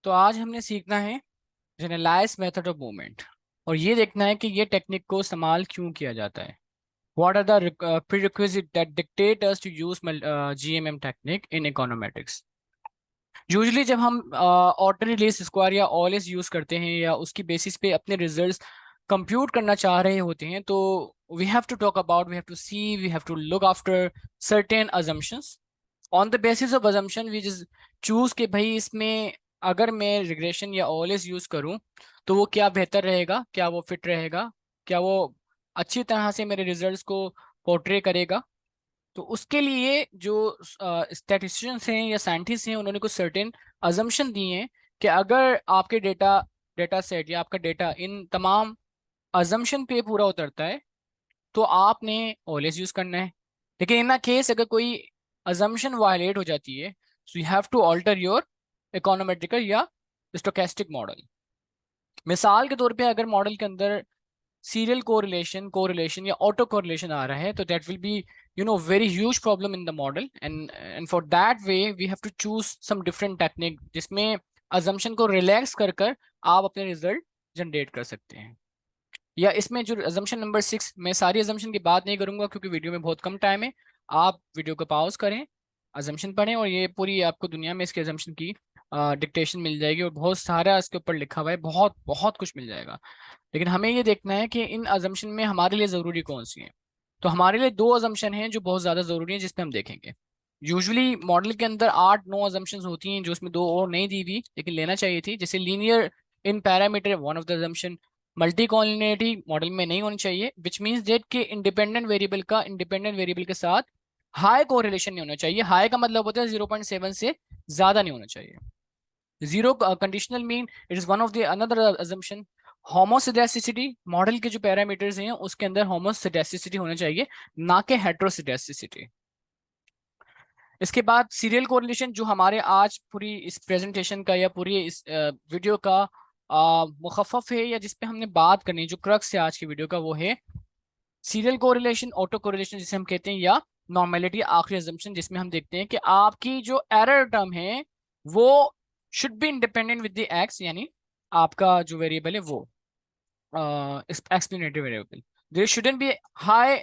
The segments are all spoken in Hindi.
तो आज हमने सीखना है जनरलाइज मेथड ऑफ मूवमेंट और ये देखना है कि ये टेक्निक को इस्तेमाल क्यों किया जाता है। What are the prerequisites that dictate us to use GMM technique in econometrics। Usually जब हम ऑर्डिनरी लीस्ट स्क्वायर या ऑलएस यूज करते हैं या उसकी बेसिस पे अपने रिजल्ट्स कंप्यूट करना चाह रहे होते हैं तो we have to talk about, we have to see, we have to look after certain assumptions. On the basis of assumption we just choose कि भाई इसमें अगर मैं रिग्रेशन या ऑलएस यूज करूं तो वो क्या बेहतर रहेगा, क्या वो फिट रहेगा, क्या वो अच्छी तरह से मेरे रिजल्ट्स को पोर्ट्रे करेगा। तो उसके लिए जो स्टैटिस्टिशियंस हैं या साइंटिस्ट हैं उन्होंने कुछ सर्टेन अजम्पशन दिए हैं कि अगर आपके डेटा सेट या आपका डेटा इन तमाम अजम्पशन पे पूरा उतरता है तो आपने ऑलवेज यूज करना है। लेकिन इन केस अगर कोई अजम्पशन वायलेट हो जाती है so you have to alter your econometrical या स्टोकेस्टिक मॉडल। मिसाल के तौर पे अगर मॉडल के अंदर सीरियल कोरिलेशन या ऑटो कोरिलेशन आ रहा है तो that will be very huge problem in the model and for that way we have to choose some different technique जिसमें अजम्पशन को रिलैक्स कर कर आप अपने रिजल्ट जनरेट कर सकते हैं। या इसमें जो अजम्पशन नंबर 6, मैं सारी अजम्पशन की बात नहीं करूंगा क्योंकि वीडियो में बहुत कम टाइम है। आप वीडियो को पॉज करें, अजम्पशन पढ़ें और ये पूरी आपको दुनिया में इसके अजम्पशन की डिक्टेशन मिल जाएगी और बहुत सारा इसके ऊपर लिखा हुआ है, बहुत बहुत कुछ मिल जाएगा। लेकिन हमें ये देखना है कि इन अजम्पशन में हमारे लिए ज़रूरी कौन सी है। तो हमारे लिए दो अजम्पशन हैं जो बहुत ज़्यादा ज़रूरी हैं जिसपे हम देखेंगे। यूजुअली मॉडल के अंदर 8-9 अजम्पशंस होती हैं जो उसमें दो और नहीं दी हुई लेकिन लेना चाहिए थी, जैसे linear in parameter one of the assumption. Multi collinearity model में नहीं होनी चाहिए विच मीन्स डेट के इंडिपेंडेंट वेरिएबल का इंडिपेंडेंट वेरिएबल के साथ हाई कोरिलेशन नहीं होना चाहिए। हाई का मतलब होता है 0.7 से ज़्यादा नहीं होना चाहिए। Zero conditional mean it is one of the another assumption. Homoscedasticity model के जो पैरामीटर्स हैं उसके अंदर होमोसिडेसिटी होना चाहिए, ना कि हेट्रोसिडेसिटी। इसके बाद सीरियल कोरिलेशन जो हमारे आज पूरी इस प्रेजेंटेशन का या पूरी इस वीडियो का मुखफ़फ़ है या जिस पे हमने बात करनी है, जो क्रक्स है आज की वीडियो का वो है सीरियल कोरिलेशन, ऑटो कोरिलेशन जिसे हम कहते हैं, या नॉर्मेलिटी आखिरी अजम्पशन जिसमें हम देखते हैं कि आपकी जो एरर टर्म है वो should be independent with the X, यानी आपका जो वेरिएबल है वो explanatory variable. There shouldn't be high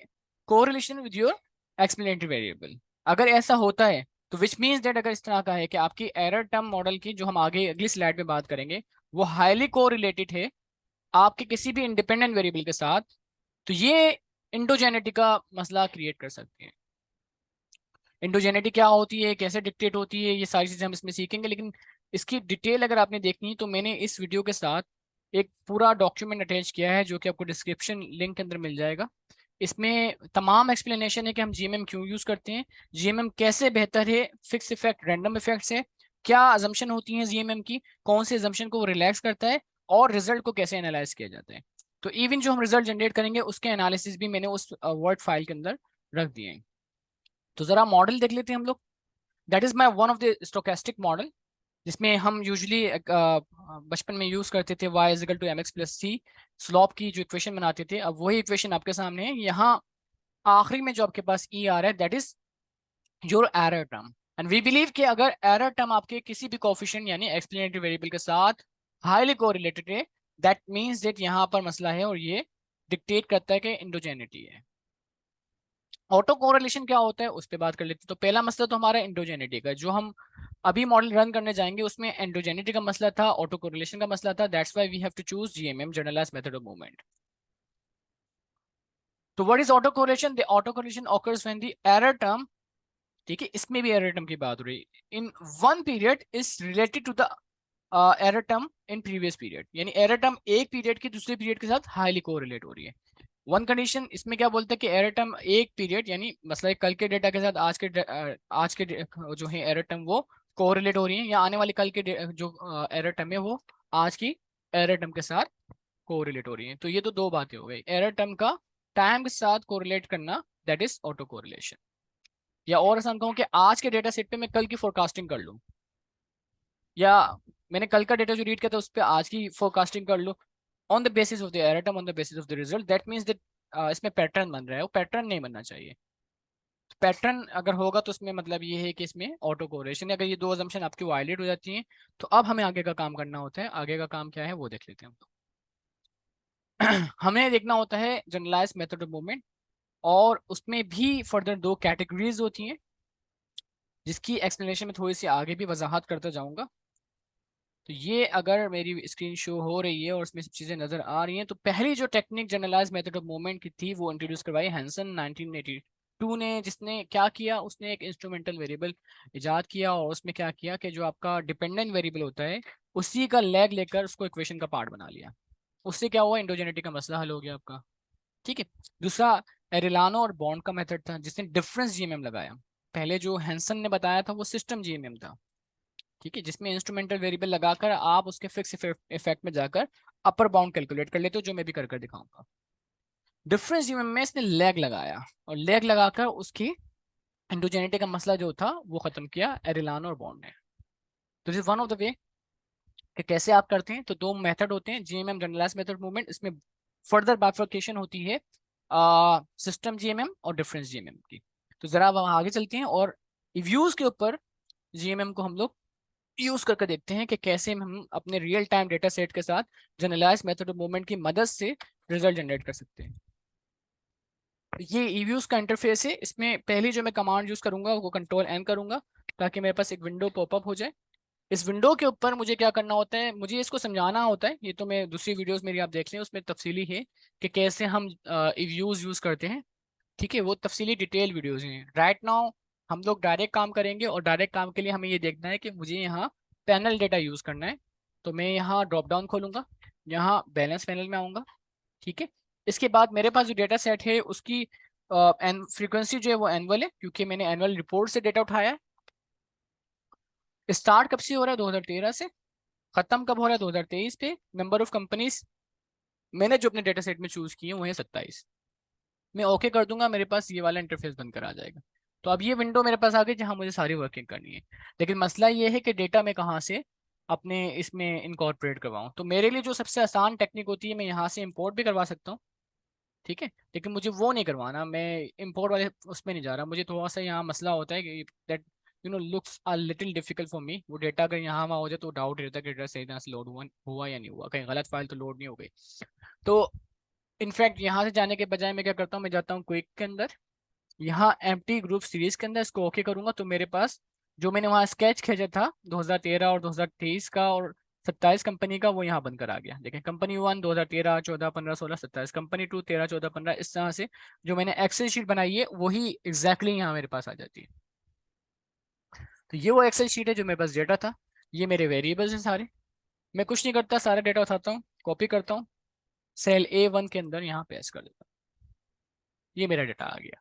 correlation with your explanatory variable. अगर ऐसा होता है तो विच मीन्स दैट अगर इस तरह का है कि आपकी एरर टर्म मॉडल की जो हम आगे अगली स्लाइड में बात करेंगे वो हाईली कोरिलेटेड है आपके किसी भी इंडिपेंडेंट वेरिएबल के साथ, तो ये इंडोजेनिटी का मसला क्रिएट कर सकती है। इंडोजेनिटी क्या होती है, कैसे डिक्टेट होती है, ये सारी चीजें हम इसमें सीखेंगे। लेकिन इसकी डिटेल अगर आपने देखनी है तो मैंने इस वीडियो के साथ एक पूरा डॉक्यूमेंट अटैच किया है जो कि आपको डिस्क्रिप्शन लिंक के अंदर मिल जाएगा। इसमें तमाम एक्सप्लेनेशन है कि हम जीएमएम क्यों यूज करते हैं, जीएमएम कैसे बेहतर है फिक्स इफेक्ट रैंडम इफेक्ट से, क्या अजम्पशन होती हैं जीएमएम की, कौन से अजम्पशन को वो रिलैक्स करता है और रिजल्ट को कैसे एनालाइज किया जाता है। तो इवन जो हम रिजल्ट जनरेट करेंगे उसके एनालिसिस भी मैंने उस वर्ड फाइल के अंदर रख दिए हैं। तो जरा मॉडल देख लेते हैं हम लोग। That is my one of the stochastic model जिसमें हम यूजुअली बचपन में यूज करते थे y is equal to mx plus C, slope की जो इक्वेशन बनाते थे। अब वही इक्वेशन आपके सामने है। यहाँ आखिरी में जो आपके पास ई आ रहा है that is your error term. And we believe कि अगर एरर टर्म आपके किसी भी कोफिशिएंट यानी एक्सप्लेनेटरी वेरिएबल के साथ हाईली कोरिलेटेड है दैट मीन्स दैट यहाँ पर मसला है और ये डिक्टेट करता है कि इंडोजेनिटी है। ऑटो कोरिलेशन क्या होता है उस पर बात कर लेते हैं। तो पहला मसला तो हमारा इंडोजेनिटी का, जो हम अभी मॉडल रन करने जाएंगे उसमें एंडोजेनिटी का मसला था, ऑटो कोरिलेशन का मसला था। That's why we have to choose GMM, generalized method of movement. तो what is auto correlation? The auto correlation occurs when the error term, ठीक है, इसमें भी एरर टर्म की बात हो रही है, in one period is related to the error term in previous period, यानी एरर टर्म एक पीरियड की दूसरे पीरियड के साथ हाईली कोरिलेट हो रही है। वन कंडीशन इसमें क्या बोलते हैं कि एरर टर्म एक पीरियड यानी मसला कल के डेटा के साथ जो है एरर टर्म वो कोरिलेट हो रही है, या आने वाली कल के जो एरर टर्म है वो आज की एरर टर्म के साथ कोरिलेट हो रही है। तो ये तो दो बातें हो गई, एरर टर्म का टाइम के साथ कोरिलेट करना दैट इज ऑटो कोरिलेशन। या और आसान कहूँ कि आज के डेटा सेट पे मैं कल की फोरकास्टिंग कर लूँ, या मैंने कल का डेटा जो रीड किया था उस पर आज की फोरकास्टिंग कर लूँ on the basis of the error term, on the basis of the result. That means that इसमें पैटर्न बन रहा है, वो पैटर्न नहीं बनना चाहिए। पैटर्न अगर होगा तो उसमें मतलब ये है कि इसमें ऑटो कोरिलेशन, अगर ये दो अजम्पशन आपकी वायलेट हो जाती हैं तो अब हमें आगे का काम करना होता है। आगे का काम क्या है वो देख लेते हैं हम। हमें देखना होता है जनरलाइज मेथड ऑफ मूवमेंट, और उसमें भी फर्दर दो कैटेगरीज होती हैं जिसकी एक्सप्लेनेशन में थोड़ी सी आगे भी वजाहत करता जाऊंगा। तो ये अगर मेरी स्क्रीन शो हो रही है और इसमें सब चीज़ें नज़र आ रही हैं, तो पहली जो technique generalize method of movement की थी वो इंट्रोड्यूस करवाई हैंसन 1982 ने, जिसने क्या किया, उसने एक इंस्ट्रूमेंटल वेरिएबल इजाद किया और उसमें क्या किया कि जो आपका डिपेंडेंट वेरिएबल होता है उसी का लेग लेकर उसको इक्वेशन का पार्ट बना लिया। उससे क्या हुआ, इंडोजेनिटी का मसला हल हो गया आपका। ठीक है। दूसरा एरिलानो और बॉन्ड का मेथड था जिसने डिफरेंस जीएमएम लगाया। पहले जो हैंसन ने बताया था वो सिस्टम जीएमएम था, ठीक है, जिसमें इंस्ट्रूमेंटल वेरिएबल लगाकर आप उसके फिक्स इफेक्ट में जाकर अपर बाउंड कैलकुलेट कर लेते हो, जो मैं भी कर दिखाऊंगा। डिफरेंस जीएमएम में इसने लेग लगाया और लेग लगाकर उसकी एंडोजेनिटी का मसला जो था वो खत्म किया एरिलानो और बॉन्ड ने। तो this is one of the way कि कैसे आप करते हैं। तो दो मेथड होते हैं, जीएमएम जनरलाइज मेथड मूवमेंट, इसमें फर्दर बाइफर्केशन होती है सिस्टम जीएमएम और डिफरेंस जीएमएम की। तो जरा अब हम आगे चलते हैं और रिव्यूज के ऊपर जीएमएम को हम लोग यूज करके देखते हैं कि कैसे हम अपने रियल टाइम डेटा सेट के साथ जनरलाइज मेथड ऑफ मूवमेंट की मदद से रिजल्ट जनरेट कर सकते हैं। ये ईव्यूज का इंटरफेस है। इसमें पहली जो मैं कमांड यूज करूंगा वो कंट्रोल एन करूंगा ताकि मेरे पास एक विंडो पॉपअप हो जाए। इस विंडो के ऊपर मुझे क्या करना होता है, मुझे इसको समझाना होता है, ये तो मैं दूसरी वीडियोस मेरी आप देख लें उसमें तफसीली है कि कैसे हम ईव्यूज यूज करते हैं। ठीक है, वो तफसीली डिटेल वीडियोज हैं। राइट नाउ हम लोग डायरेक्ट काम करेंगे और डायरेक्ट काम के लिए हमें ये देखना है कि मुझे यहाँ पैनल डेटा यूज करना है। तो मैं यहाँ ड्रॉप डाउन खोलूंगा, यहाँ बैलेंस पैनल में आऊंगा। ठीक है, इसके बाद मेरे पास जो डेटा सेट है उसकी फ्रीक्वेंसी जो है वो एनुअल है क्योंकि मैंने एनुअल रिपोर्ट से डेटा उठाया है। स्टार्ट कब से हो रहा है, 2013 से। खत्म कब हो रहा है, 2023 पे। नंबर ऑफ कंपनीज मैंने जो अपने डेटा सेट में चूज किए वो है 27। मैं ओके कर दूंगा, मेरे पास ये वाला इंटरफेस बनकर आ जाएगा। तो अब ये विंडो मेरे पास आ गई जहां मुझे सारी वर्किंग करनी है। लेकिन मसला ये है कि डेटा मैं कहाँ से अपने इसमें इनकॉर्पोरेट करवाऊँ। तो मेरे लिए जो सबसे आसान टेक्निक होती है, मैं यहाँ से इंपोर्ट भी करवा सकता हूँ। ठीक है, लेकिन मुझे वो नहीं करवाना, मैं इंपोर्ट वाले उसमें नहीं जा रहा। मुझे थोड़ा सा यहाँ मसला होता है कि that looks a little difficult for me. वो डेटा अगर यहाँ वहाँ हो जाए तो डाउट रहता है कि डेटा सही तरह से लोड हुआ या नहीं हुआ, कहीं गलत फाइल तो लोड नहीं हो गई। तो इनफैक्ट यहाँ से जाने के बजाय मैं क्या करता हूँ, मैं जाता हूँ क्विक के अंदर, यहाँ एम्प्टी ग्रुप सीरीज के अंदर इसको ओके करूंगा तो मेरे पास जो मैंने वहाँ स्केच खींचा था 2013 और 2023 का और 27 कंपनी का, वो यहाँ बनकर आ गया। देखें, कंपनी 1 2013 14 15 16 27, कंपनी 2 13 14 15, इस तरह से जो मैंने एक्सेल शीट बनाई है वही एग्जैक्टली यहाँ मेरे पास आ जाती है। तो ये वो एक्सेल शीट है जो मेरे पास डेटा था। ये मेरे वेरिएबल्स हैं सारे। मैं कुछ नहीं करता, सारा डेटा उठाता हूँ, कॉपी करता हूँ, सेल A1 के अंदर यहाँ पेस्ट कर देता हूँ। ये मेरा डेटा आ गया।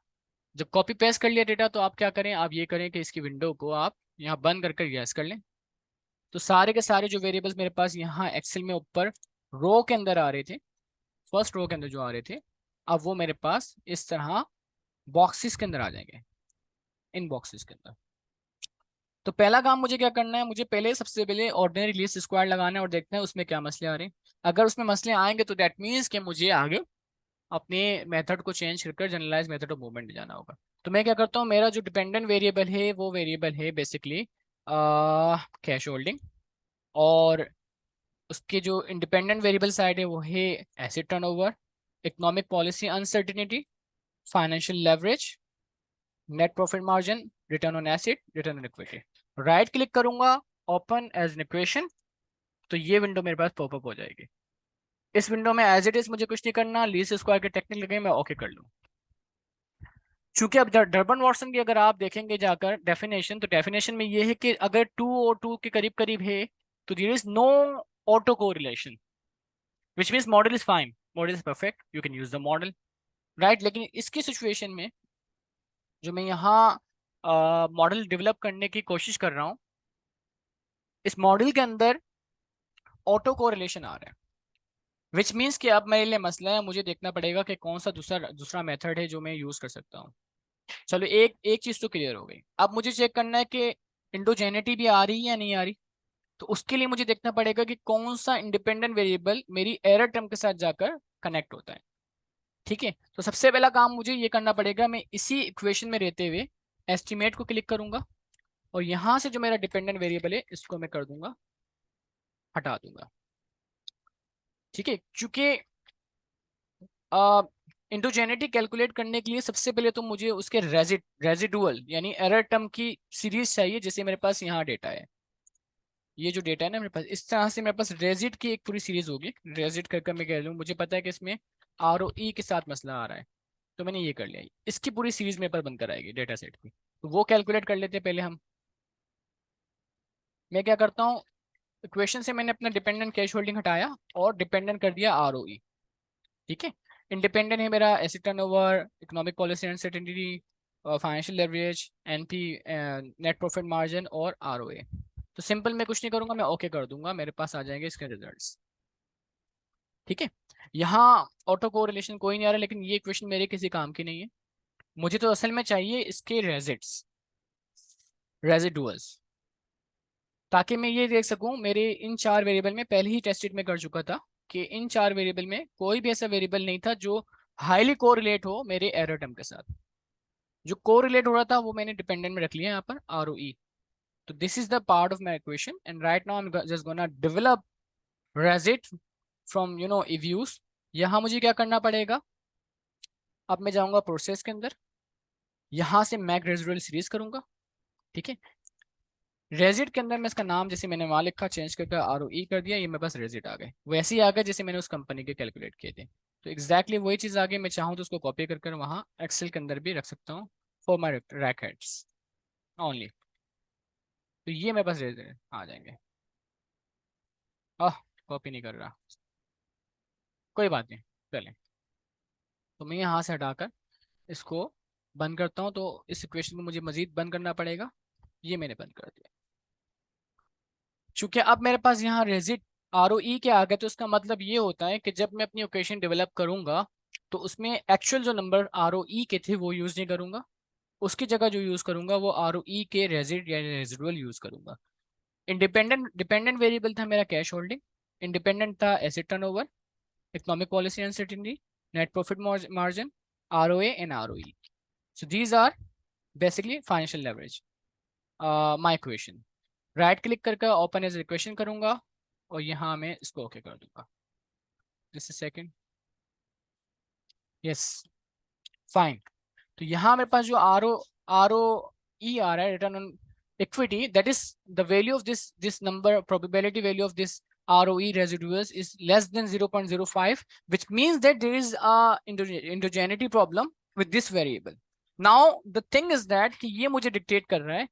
जब कॉपी पेस्ट कर लिया डेटा तो आप क्या करें, आप ये करें कि इसकी विंडो को आप यहाँ बंद कर यस कर लें। तो सारे के सारे जो वेरिएबल्स मेरे पास यहाँ एक्सेल में ऊपर रो के अंदर आ रहे थे, फर्स्ट रो के अंदर जो आ रहे थे, अब वो मेरे पास इस तरह बॉक्सेस के अंदर आ जाएंगे, इन बॉक्सेस के अंदर। तो पहला काम मुझे क्या करना है, मुझे पहले सबसे पहले ऑर्डिनरी लीस्ट स्क्वायर लगाना है और देखना है उसमें क्या मसले आ रहे हैं। अगर उसमें मसले आएंगे तो दैट मीन्स कि मुझे आगे अपने मेथड को चेंज कर जनरलाइज मेथड ऑफ मूवमेंट जाना होगा। तो मैं क्या करता हूँ, मेरा जो डिपेंडेंट वेरिएबल है वो वेरिएबल है बेसिकली कैश होल्डिंग, और उसके जो इंडिपेंडेंट वेरिएबल साइड है वो है asset turnover, economic policy uncertainty, financial leverage, net profit margin, return on asset, return on equity. Right click करूंगा, ओपन एज एन इक्वेशन, तो ये विंडो मेरे पास पॉपअप हो जाएगी। इस विंडो में एज इट इज मुझे कुछ नहीं करना, लीस्ट स्क्वायर के टेक्निक लगे मैं ओके कर लूँ। चूंकि अब डर्बन वॉटसन की अगर आप देखेंगे जाकर डेफिनेशन, तो डेफिनेशन में ये है कि अगर 2 और 2 के करीब करीब है तो there is no auto correlation, which means model is fine, model is perfect, you can use the model. Right, लेकिन इसकी सिचुएशन में जो मैं यहाँ मॉडल डेवलप करने की कोशिश कर रहा हूँ, इस मॉडल के अंदर ऑटो कोरिलेशन आ रहा है, विच मीन्स कि अब मेरे लिए मसला है, मुझे देखना पड़ेगा कि कौन सा दूसरा दूसरा मेथड है जो मैं यूज कर सकता हूँ। चलो एक एक चीज तो क्लियर हो गई। अब मुझे चेक करना है कि इंडोजेनिटी भी आ रही है या नहीं आ रही। तो उसके लिए मुझे देखना पड़ेगा कि कौन सा इंडिपेंडेंट वेरिएबल मेरी एरर टर्म के साथ जाकर कनेक्ट होता है। ठीक है, तो सबसे पहला काम मुझे ये करना पड़ेगा, मैं इसी इक्वेशन में रहते हुए एस्टिमेट को क्लिक करूंगा और यहां से जो मेरा डिपेंडेंट वेरिएबल है इसको मैं कर दूंगा, हटा दूंगा। ठीक है, क्योंकि इंडोजेनिटी कैलकुलेट करने के लिए सबसे पहले तो मुझे उसके रेजिडुअल यानी एरर टर्म की सीरीज चाहिए, जैसे मेरे पास यहाँ डेटा है, ये जो डेटा है ना मेरे पास, इस तरह से मेरे पास रेजिड की एक पूरी सीरीज होगी। रेजिड करके मैं कह लूँ, मुझे पता है कि इसमें आर ओ ई के साथ मसला आ रहा है, तो मैंने ये कर लिया। इसकी पूरी सीरीज मेरे पास बनकर आएगी डेटा सेट की, तो वो कैलकुलेट कर लेते हैं पहले हम। मैं क्या करता हूँ, इक्वेशन से मैंने अपना डिपेंडेंट कैश होल्डिंग हटाया और डिपेंडेंट कर दिया आर ओ ई। ठीक है, इंडिपेंडेंट है मेरा asset turnover, economic policy uncertainty, financial leverage, NP, net profit margin और आरओए। तो सिंपल मैं कुछ नहीं करूंगा, मैं ओके कर दूंगा, मेरे पास आ जाएंगे इसके रिजल्ट्स। ठीक है, यहाँ ऑटो कोरिलेशन कोई नहीं आ रहा, लेकिन ये इक्वेशन मेरे किसी काम की नहीं है। मुझे तो असल में चाहिए इसके रेजिडुअल्स, ताकि मैं ये देख सकूं मेरे इन चार वेरिएबल में, पहले ही टेस्टेड में कर चुका था कि इन चार वेरिएबल में कोई भी ऐसा वेरिएबल नहीं था जो हाईली कोरिलेट हो मेरे एरर टर्म के साथ। जो कोरिलेट हो रहा था वो मैंने डिपेंडेंट में रख लिया यहाँ पर आर ओ ई। तो this is the part of my equation and right now I am just gonna develop रेजिट फ्रॉम इव्यूज। यहाँ मुझे क्या करना पड़ेगा, अब मैं जाऊंगा प्रोसेस के अंदर, यहाँ से मैक रेजिडुअल सीरीज करूंगा। ठीक है, रेजिट के अंदर मैं इसका नाम जैसे मैंने वहां लिखा चेंज करके आर ओ ई कर दिया, ये मेरे पास रेजिट आ गए, वैसे ही आ गए जैसे मैंने उस कंपनी के कैलकुलेट किए थे। तो एग्जैक्टली वही चीज़ आ गई, मैं चाहूँ तो उसको कॉपी कर वहाँ एक्सेल के अंदर भी रख सकता हूँ for my rack heads only. तो ये मेरे पास रेजिट आ जाएंगे। आह, कॉपी नहीं कर रहा, कोई बात नहीं, चलें। तो मैं यहाँ से हटाकर इसको बंद करता हूँ, तो इस इक्वेशन को मुझे मजीद बंद करना पड़ेगा। ये मैंने बंद कर दिया। चूंकि अब मेरे पास यहाँ रेजिट आर ओ ई के आ गए, तो इसका मतलब ये होता है कि जब मैं अपनी इक्वेशन डेवलप करूंगा तो उसमें एक्चुअल जो नंबर आर ओ ई के थे वो यूज नहीं करूंगा, उसकी जगह जो यूज करूंगा वो आर ओ ई के रेजिड या रेजिडुअल यूज करूंगा। इंडिपेंडेंट डिपेंडेंट वेरिएबल था मेरा कैश होल्डिंग, इंडिपेंडेंट था asset turnover, economic policy uncertainty, net profit margin, R O A and R O E. So these are basically financial leverage, my equation. Right click करके ओपन एज इक्वेशन करूंगा और यहाँ मैं इसको ओके कर दूंगा। Just second, yes, fine. तो यहाँ मेरे पास जो आर ओ ई आ रहा है, return on equity, that is the value of this number, probability value of this ROE residuals is less than 0.05, which means that there is a endogeneity problem with this variable. Now the thing is that कि ये मुझे डिक्टेट कर रहा है,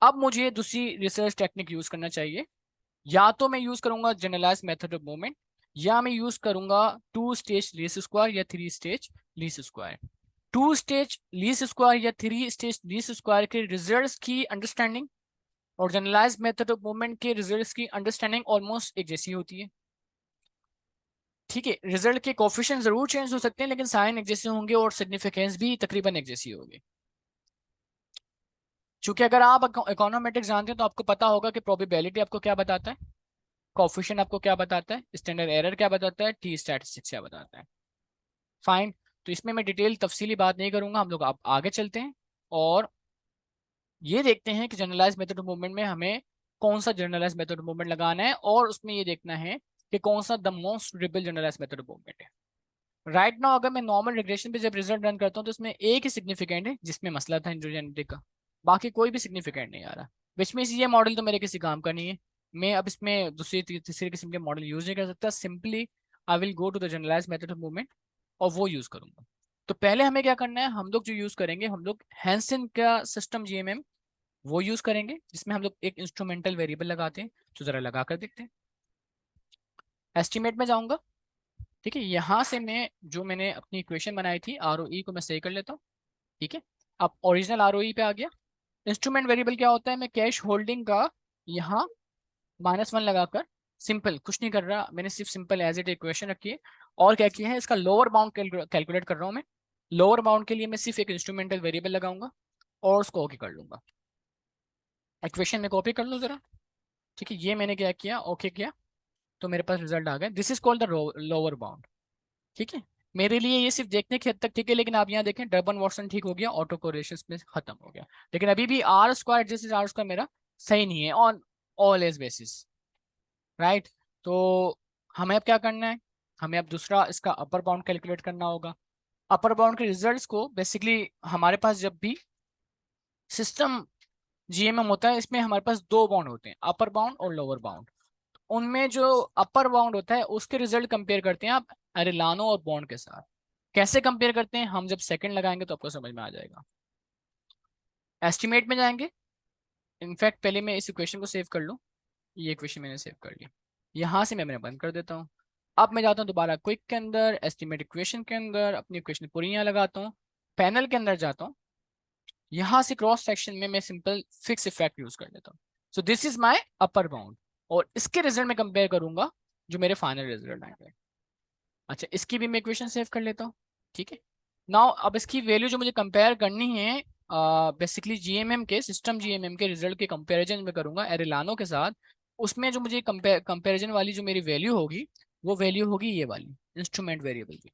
अब मुझे दूसरी रिसर्च टेक्निक यूज करना चाहिए। या तो मैं यूज करूंगा जनरलाइज मेथड ऑफ मूवमेंट, या मैं यूज करूंगा टू स्टेज लीस्ट स्क्वायर या three stage least square. Two stage least square या थ्री स्टेज लीस्ट स्क्वायर के रिजल्ट्स की अंडरस्टैंडिंग और जनरलाइज मेथड ऑफ मूवमेंट के रिजल्ट्स की अंडरस्टैंडिंग ऑलमोस्ट एक जैसी होती है। ठीक है, रिजल्ट के कोफिशिएंट जरूर चेंज हो सकते हैं, लेकिन साइन एक जैसे होंगे और सिग्निफिकेंस भी तकरीबन एक जैसी होगी। चूंकि अगर आप इकोनोमेट्रिक्स जानते हैं तो आपको पता होगा कि प्रोबेबिलिटी आपको क्या बताता है, कोफिशिएंट आपको क्या बताता है, स्टैंडर्ड एरर क्या बताता है, टी स्टैटिस्टिक्स क्या बताता है। फाइन, तो इसमें मैं डिटेल तफसीली बात नहीं करूंगा, हम लोग आप आगे चलते हैं और ये देखते हैं कि जनरलाइज मेथड ऑफ मूवमेंट में हमें कौन सा जनरलाइज मेथड ऑफ मूवमेंट लगाना है, और उसमें ये देखना है कि कौन सा the most suitable generalize method of movement है। राइट नाउ अगर मैं नॉर्मल रिग्रेशन पे जब रिजल्ट रन करता हूँ तो उसमें एक ही सिग्निफिकेंट है जिसमें मसला था इंड्रोजेनिटी का, बाकी कोई भी सिग्निफिकेंट नहीं आ रहा, विच मीन्स ये मॉडल तो मेरे किसी काम का नहीं है। मैं अब इसमें दूसरी तीसरी किस्म के मॉडल यूज नहीं कर सकता, simply I will go to the generalize method of movement और वो यूज करूंगा। तो पहले हमें क्या करना है, हम लोग जो यूज करेंगे, हम लोग हैंसन का सिस्टम जीएमएम वो यूज करेंगे, जिसमें हम लोग एक इंस्ट्रूमेंटल वेरिएबल लगाते हैं। तो जरा लगा कर देखते हैं, एस्टिमेट में जाऊंगा। ठीक है, यहाँ से मैं जो मैंने अपनी इक्वेशन बनाई थी आर ओ ई को मैं सही कर लेता हूँ। ठीक है, अब ओरिजिनल आर ओ ई पे आ गया। इंस्ट्रूमेंट वेरिएबल क्या होता है, मैं कैश होल्डिंग का यहाँ -1 लगाकर, सिंपल कुछ नहीं कर रहा, मैंने सिर्फ सिंपल एज इट इक्वेशन रखी है। और क्या किया है, इसका लोअर बाउंड कैलकुलेट कर रहा हूँ मैं। लोअर बाउंड के लिए मैं सिर्फ एक इंस्ट्रूमेंटल वेरिएबल लगाऊंगा और उसको ओके कर लूंगा। इक्वेशन में कॉपी कर लो जरा। ठीक है, ये मैंने क्या किया, ओके किया, तो मेरे पास रिजल्ट आ गया, this is called the lower bound. ठीक है, मेरे लिए ये सिर्फ देखने की हद तक ठीक है, लेकिन आप यहाँ देखें डर्बन वाटसन ठीक हो गया, ऑटो कोरिलेशन में खत्म हो गया, लेकिन अभी भी आर स्क्वायर जैसे आर स्क्वायर मेरा सही नहीं है on all as basis, right. तो हमें अब क्या करना है, हमें अब दूसरा इसका अपर बाउंड कैलकुलेट करना होगा। अपर बाउंड के रिजल्ट्स को बेसिकली हमारे पास जब भी सिस्टम जीएमएम होता है, इसमें हमारे पास दो बाउंड होते हैं, अपर बाउंड और लोअर बाउंड। उनमें जो अपर बाउंड होता है उसके रिजल्ट कंपेयर करते हैं आप एरिलानो और बॉन्ड के साथ। कैसे कंपेयर करते हैं, हम जब सेकंड लगाएंगे तो आपको समझ में आ जाएगा। एस्टिमेट में जाएंगे, इनफैक्ट पहले मैं इस इक्वेशन को सेव कर लूँ, ये इक्वेशन मैंने सेव कर लिया, यहाँ से मैंने बंद कर देता हूँ। अब मैं जाता हूँ दोबारा क्विक के अंदर, एस्टिमेट इक्वेशन के अंदर, अपनी इक्वेशन पूरी यहाँ लगाता हूँ, पैनल के अंदर जाता हूँ, यहाँ से क्रॉस सेक्शन में मैं सिंपल फिक्स इफेक्ट यूज कर लेता हूँ। So this is my upper bound, और इसके रिजल्ट में कंपेयर करूंगा जो मेरे फाइनल रिजल्ट आएंगे। अच्छा, इसकी भी मैं इक्वेशन सेव कर लेता हूँ, ठीक है। नाउ अब इसकी वैल्यू जो मुझे कंपेयर करनी है, बेसिकली जीएमएम के सिस्टम जीएमएम के रिजल्ट के कंपैरिजन में करूंगा एरिलानो के साथ। उसमें जो मुझे कंपैरिजन वाली जो मेरी वैल्यू होगी, वो वैल्यू होगी ये वाली इंस्ट्रूमेंट वेरिएबल की।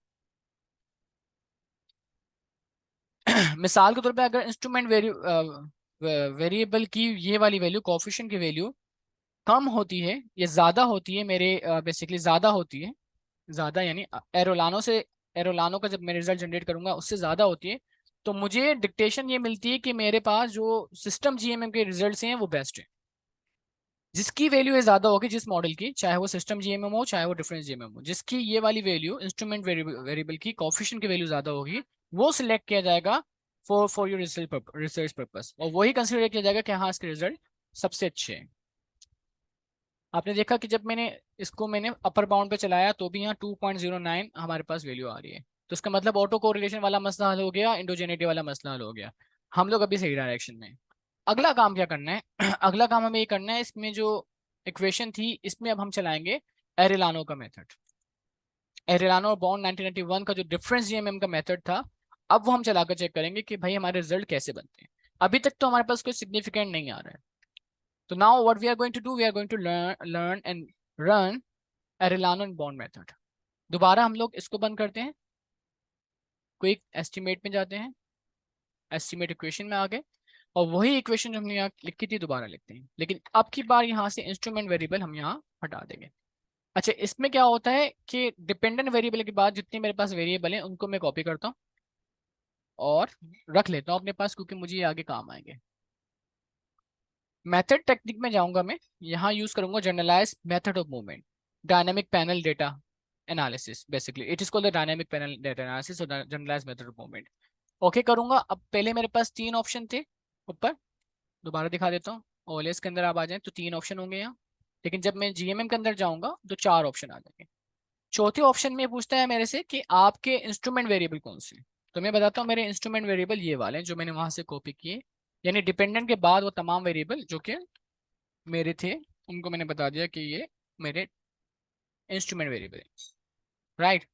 मिसाल के तौर पे अगर इंस्ट्रूमेंट वेरिएबल की ये वाली वैल्यू, कोफिशिएंट की वैल्यू कम होती है या ज्यादा होती है, मेरे बेसिकली ज्यादा होती है, ज्यादा यानी एरोलानो से, एरोलानो का जब मैं रिजल्ट जनरेट करूंगा उससे ज्यादा होती है, तो मुझे डिक्टेशन ये मिलती है कि मेरे पास जो सिस्टम जीएमएम के रिजल्ट्स हैं वो बेस्ट है। जिसकी वैल्यू ये ज्यादा होगी जिस मॉडल की, चाहे वो सिस्टम जीएमएम हो चाहे वो डिफरेंस जीएमएम हो, जिसकी ये वाली वैल्यू इंस्ट्रूमेंट वेरिएबल की कोफिशिएंट की वैल्यू ज्यादा होगी, वो सिलेक्ट किया जाएगा फॉर योर रिसर्च पर्पस, और वही कंसिडर किया जाएगा कि हाँ इसके रिजल्ट सबसे अच्छे हैं। आपने देखा कि जब मैंने अपर बाउंड पे चलाया तो भी यहाँ 2.09 हमारे पास वैल्यू आ रही है, तो इसका मतलब ऑटो कोरिलेशन वाला मसला हल हो गया, इंडोजेनिटी वाला मसला हल हो गया। हम लोग अभी सही डायरेक्शन में हैं। अगला काम क्या करना है अगला काम हमें ये करना है, इसमें जो इक्वेशन थी इसमें अब हम चलाएंगे एरिलानो का मेथड। एरिलानो और बॉन्ड 1991 का जो डिफरेंस जीएमएम का मेथड था, अब वो हम चलाकर चेक करेंगे कि भाई हमारे रिजल्ट कैसे बनते हैं। अभी तक तो हमारे पास कोई सिग्निफिकेंट नहीं आ रहा है। तो now what we are going to do, we are going to learn and run Arellano and Bond method. दोबारा हम लोग इसको बंद करते हैं, क्विक एस्टिमेट में जाते हैं, एस्टिमेट इक्वेशन में आ गए, और वही इक्वेशन जो हमने यहाँ लिखी थी दोबारा लिखते हैं, लेकिन अब की बार यहाँ से इंस्ट्रूमेंट वेरिएबल हम यहाँ हटा देंगे। अच्छा, इसमें क्या होता है कि डिपेंडेंट वेरिएबल के बाद जितने मेरे पास वेरिएबल हैं उनको मैं कॉपी करता हूँ और रख लेता हूँ अपने पास, क्योंकि मुझे ये आगे काम आएंगे। मेथड टेक्निक में जाऊंगा मैं, यहाँ यूज करूंगा generalize method of movement, dynamic panel data analysis, basically it is called the dynamic panel data analysis or generalize method of movement. Okay करूंगा। अब पहले मेरे पास तीन ऑप्शन थे ऊपर, दोबारा दिखा देता हूँ, ओएलएस के अंदर आप आ जाए तो तीन ऑप्शन होंगे यहाँ, लेकिन जब मैं जीएमएम के अंदर जाऊंगा तो चार ऑप्शन आ जाएंगे। चौथे ऑप्शन में पूछता है मेरे से कि आपके इंस्ट्रूमेंट वेरिएबल कौन से हैं। तो मैं बताता हूँ मेरे इंस्ट्रूमेंट वेरिएबल ये वाले हैं जो मैंने वहां से कॉपी किए, यानी डिपेंडेंट के बाद वो तमाम वेरिएबल जो कि मेरे थे उनको मैंने बता दिया कि ये मेरे इंस्ट्रूमेंट वेरिएबल है, राइट।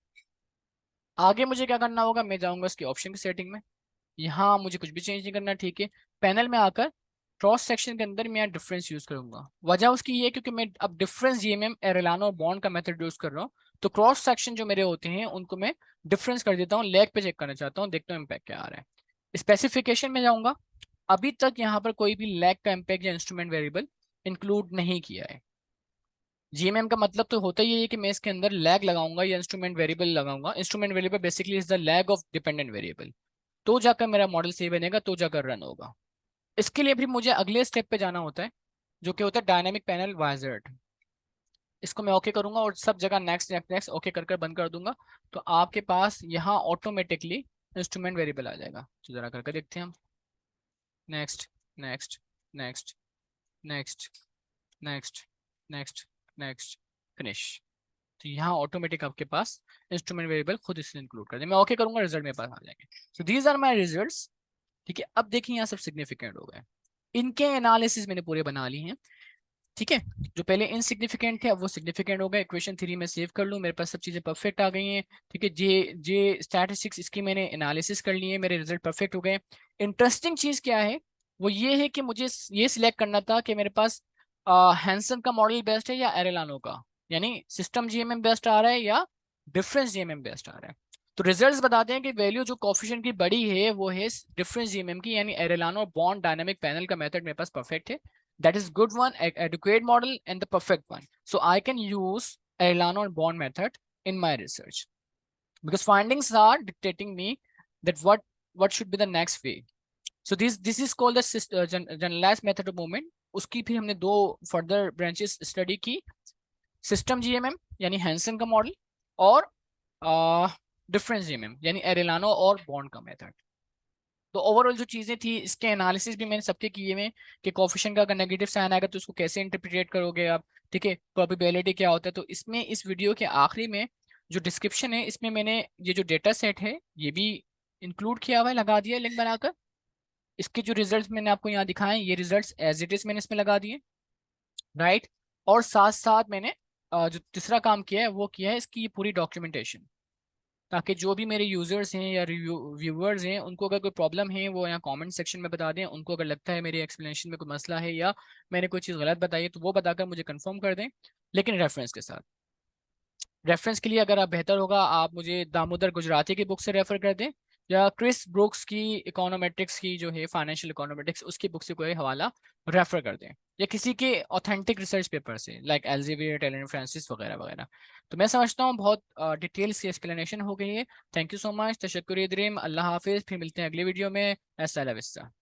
आगे मुझे क्या करना होगा, मैं जाऊंगा इसकी ऑप्शन की सेटिंग में, यहाँ मुझे कुछ भी चेंज नहीं करना, ठीक है। पैनल में आकर क्रॉस सेक्शन के अंदर मैं यहाँ डिफरेंस यूज करूंगा। वजह उसकी ये है क्योंकि मैं अब डिफरेंस जीएमएम एरेलानो और बॉन्ड का मेथड यूज कर रहा हूँ, तो क्रॉस सेक्शन जो मेरे होते हैं उनको मैं डिफरेंस कर देता हूँ, लेग पे चेक करना चाहता हूँ, देखता हूँ इम्पैक्ट क्या आ रहा है। स्पेसिफिकेशन में जाऊंगा, अभी तक यहाँ पर कोई भी लैग का इम्पैक्ट या इंस्ट्रूमेंट वेरिएबल इंक्लूड नहीं किया है। जीएमएम का मतलब तो होता ही है कि मैं इसके अंदर लैग लगाऊंगा या इंस्ट्रूमेंट वेरिएबल लगाऊंगा। Instrument variable basically is the lag of dependent variable, तो जाकर मेरा मॉडल सही बनेगा, तो जाकर रन होगा। इसके लिए भी मुझे अगले स्टेप पे जाना होता है जो कि होता है डायनेमिक पैनल वाइजर्ड। इसको मैं ओके करूंगा और सब जगह नेक्स्ट नेक्स्ट नेक्स्ट ओके कर कर बंद कर दूंगा, तो आपके पास यहाँ ऑटोमेटिकली इंस्ट्रूमेंट वेरिएबल आ जाएगा। तो जरा करके देखते हैं हम, next next next next next next next finish. तो यहाँ ऑटोमेटिक आपके पास इंस्ट्रूमेंट वेरिएबल खुद इससे इंक्लूड कर दे, मैं ओके करूंगा रिजल्ट मेरे पास आ जाएंगे। So these are my results, ठीक है। अब देखिए यहाँ सब सिग्निफिकेंट हो गए, इनके एनालिसिस मैंने पूरे बना लिए हैं, ठीक है। जो पहले इनसिग्निफिकेंट थे अब वो सिग्निफिकेंट हो गए, इक्वेशन 3 में सेव कर लूँ, मेरे पास सब चीज़ें परफेक्ट आ गई हैं, ठीक है। जे जे स्टैटिस्टिक्स इसकी मैंने एनालिसिस कर लिए, मेरे रिजल्ट परफेक्ट हो गए। इंटरेस्टिंग चीज़ क्या है, वो ये है कि मुझे ये सिलेक्ट करना था कि मेरे पास हैंसन का मॉडल बेस्ट है या एरेलानो का, यानी सिस्टम जीएमएम बेस्ट आ रहा है या डिफरेंस जीएमएम बेस्ट आ रहा है। तो रिजल्ट्स बताते हैं कि वैल्यू जो कोफिशिएंट की बड़ी है वो है डिफरेंस जीएमएम की, यानी एरेलानो बॉन्ड डायनामिक पैनल का मेथड मेरे पास परफेक्ट है. That is good one, adequate model and the perfect one. So I can use Arellano Bond method in my research because findings are dictating me that what should be the next way. So this is called the generalized method of movement. उसकी फिर हमने दो फर्दर ब्रांचेस स्टडी की, सिस्टम जीएमएम यानी हैंसन का मॉडल, और डिफरेंस जीएमएम यानी एरेलानो और बॉन्ड का मेथड. तो ओवरऑल जो चीजें थी इसके एनालिसिस भी मैंने सबके किए हुए, कि कोफिशिएंट का अगर नेगेटिव साइन आएगा तो उसको कैसे इंटरप्रिटेट करोगे आप, ठीक है, प्रोबेबिलिटी क्या होता है. तो इसमें इस वीडियो के आखिरी में जो डिस्क्रिप्शन है इसमें मैंने ये जो डेटा सेट है ये भी इंक्लूड किया हुआ है, लगा दिया लिंक बनाकर. इसके जो रिजल्ट्स मैंने आपको यहाँ दिखाए ये रिजल्ट्स एज इट इज मैंने इसमें लगा दिए, राइट. और साथ साथ मैंने जो तीसरा काम किया है वो किया है इसकी पूरी डॉक्यूमेंटेशन, ताकि जो भी मेरे यूजर्स हैं या व्यूअर्स हैं उनको अगर कोई प्रॉब्लम है वो यहाँ कमेंट सेक्शन में बता दें. उनको अगर लगता है मेरी एक्सप्लेनेशन में कोई मसला है या मैंने कोई चीज़ गलत बताई है तो वो बताकर मुझे कंफर्म कर दें, लेकिन रेफरेंस के साथ. रेफरेंस के लिए अगर आप बेहतर होगा आप मुझे दामोदर गुजराती की बुक से रेफर कर दें, या क्रिस ब्रुक्स की इकोनोमेट्रिक्स की जो है फाइनेंशियल इकोनोमेट्रिक्स उसकी बुक से कोई हवाला रेफर कर दें, या किसी के ऑथेंटिक रिसर्च पेपर से लाइक एल्जेवियर, टेलर फ्रांसिस वगैरह वगैरह. तो मैं समझता हूँ बहुत डिटेल्स की एक्सप्लेनेशन हो गई है. थैंक यू सो मच, तशक्कुर इदरीम, अल्लाह हाफिज़, फिर मिलते हैं अगले वीडियो में. अस्सलाम वालेकुम.